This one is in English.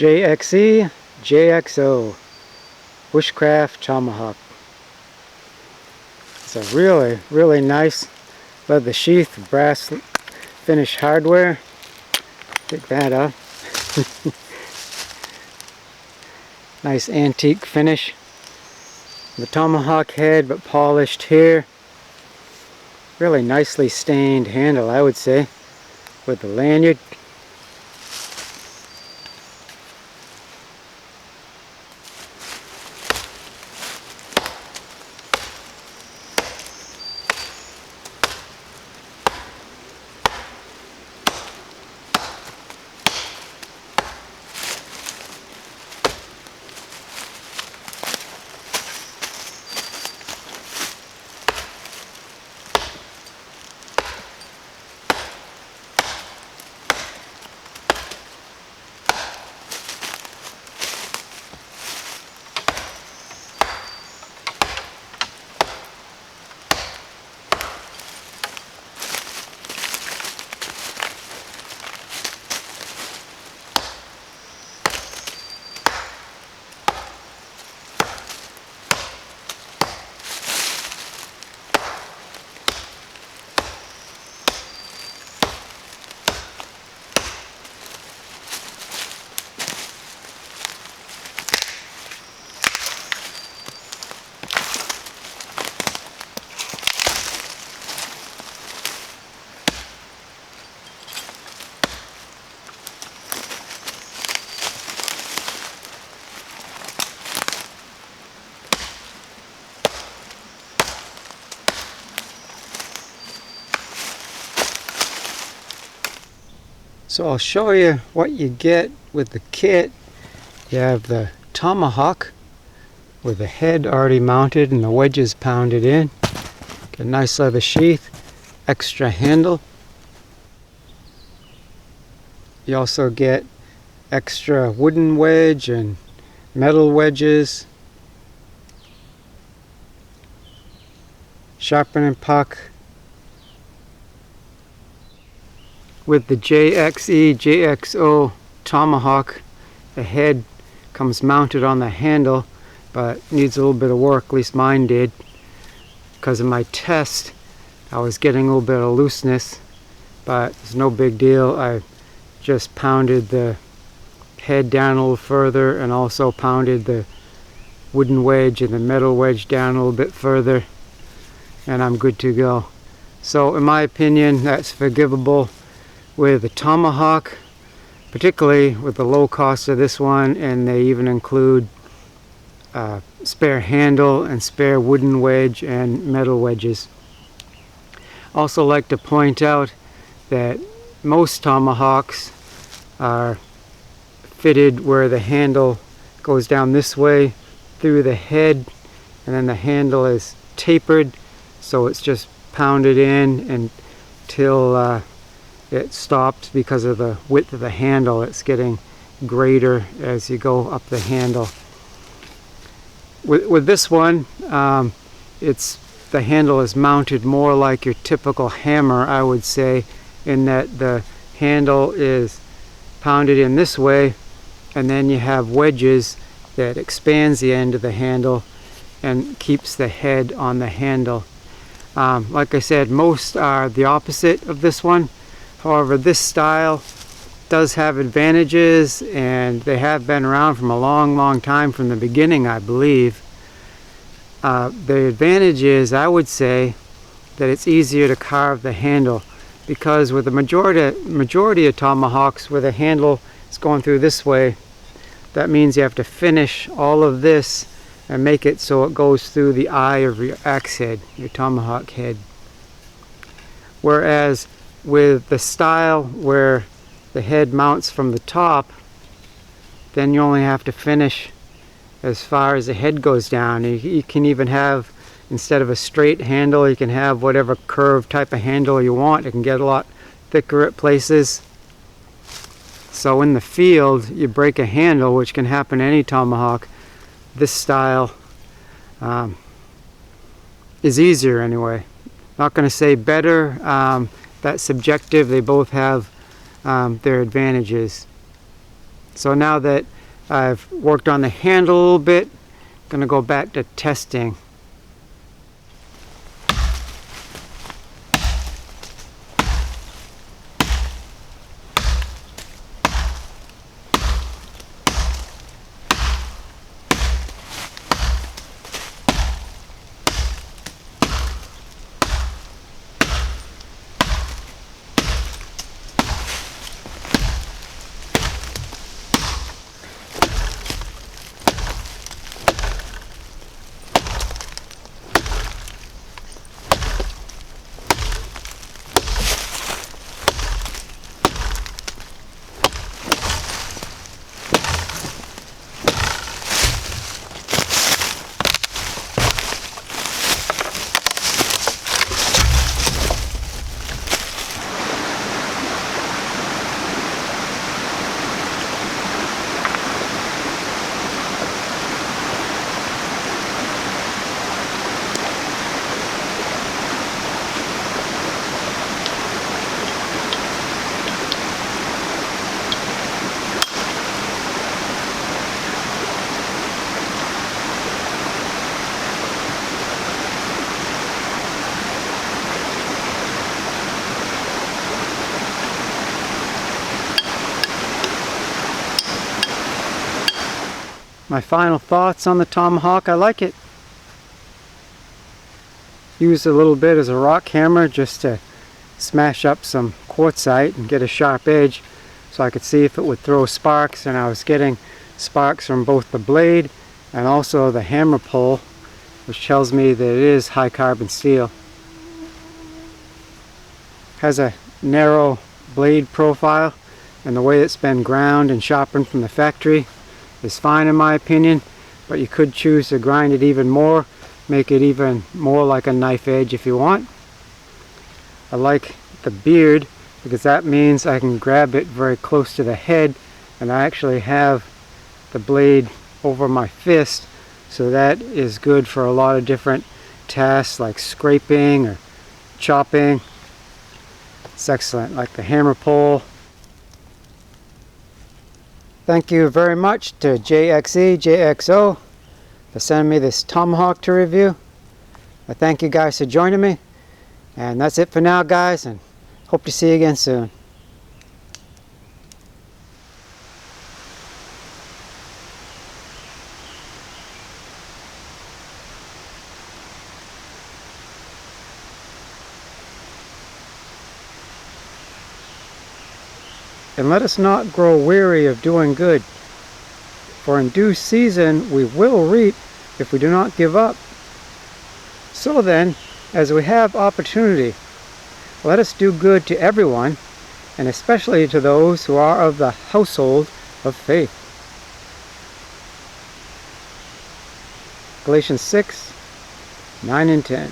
JXE JXO Bushcraft Tomahawk. It's a really nice leather sheath, brass finish hardware. Pick that up. Nice antique finish. The tomahawk head, but polished here. Really nicely stained handle, I would say, with the lanyard. So I'll show you what you get with the kit. You have the tomahawk with the head already mounted and the wedges pounded in. Get a nice leather sheath, extra handle. You also get extra wooden wedge and metal wedges, sharpening puck. With the JXE JXO Tomahawk, the head comes mounted on the handle, but needs a little bit of work, at least mine did. Because of my test, I was getting a little bit of looseness, but it's no big deal. I just pounded the head down a little further and also pounded the wooden wedge and the metal wedge down a little bit further, and I'm good to go. So in my opinion, that's forgivable with the tomahawk, particularly with the low cost of this one, and they even include spare handle and spare wooden wedge and metal wedges. Also like to point out that most tomahawks are fitted where the handle goes down this way through the head, and then the handle is tapered, so it's just pounded in until it stopped. Because of the width of the handle, it's getting greater as you go up the handle. With this one, the handle is mounted more like your typical hammer, I would say, in that the handle is pounded in this way, and then you have wedges that expands the end of the handle and keeps the head on the handle. Like I said, most are the opposite of this one. However, this style does have advantages, and they have been around from a long time, from the beginning, I believe. The advantage is, I would say, that it's easier to carve the handle, because with the majority of tomahawks where the handle is going through this way, that means you have to finish all of this and make it so it goes through the eye of your axe head, your tomahawk head. Whereas with the style where the head mounts from the top, then you only have to finish as far as the head goes down. You can even have, instead of a straight handle, you can have whatever curved type of handle you want. It can get a lot thicker at places. So in the field, you break a handle, which can happen to any tomahawk. This style is easier anyway. Not going to say better. That's subjective. They both have their advantages. So now that I've worked on the handle a little bit, I'm going to go back to testing. My final thoughts on the Tomahawk: I like it. Used a little bit as a rock hammer just to smash up some quartzite and get a sharp edge so I could see if it would throw sparks, and I was getting sparks from both the blade and also the hammer pull, which tells me that it is high carbon steel. Has a narrow blade profile, and the way it's been ground and sharpened from the factory is fine in my opinion, but you could choose to grind it even more, make it even more like a knife edge if you want. I like the beard because that means I can grab it very close to the head, and I actually have the blade over my fist, so that is good for a lot of different tasks like scraping or chopping. It's excellent, like the hammer pull. Thank you very much to JXE JXO for sending me this Tomahawk to review. I thank you guys for joining me, and that's it for now, guys, and hope to see you again soon. And let us not grow weary of doing good, for in due season we will reap if we do not give up. So then, as we have opportunity, let us do good to everyone, and especially to those who are of the household of faith. Galatians 6:9 and 10.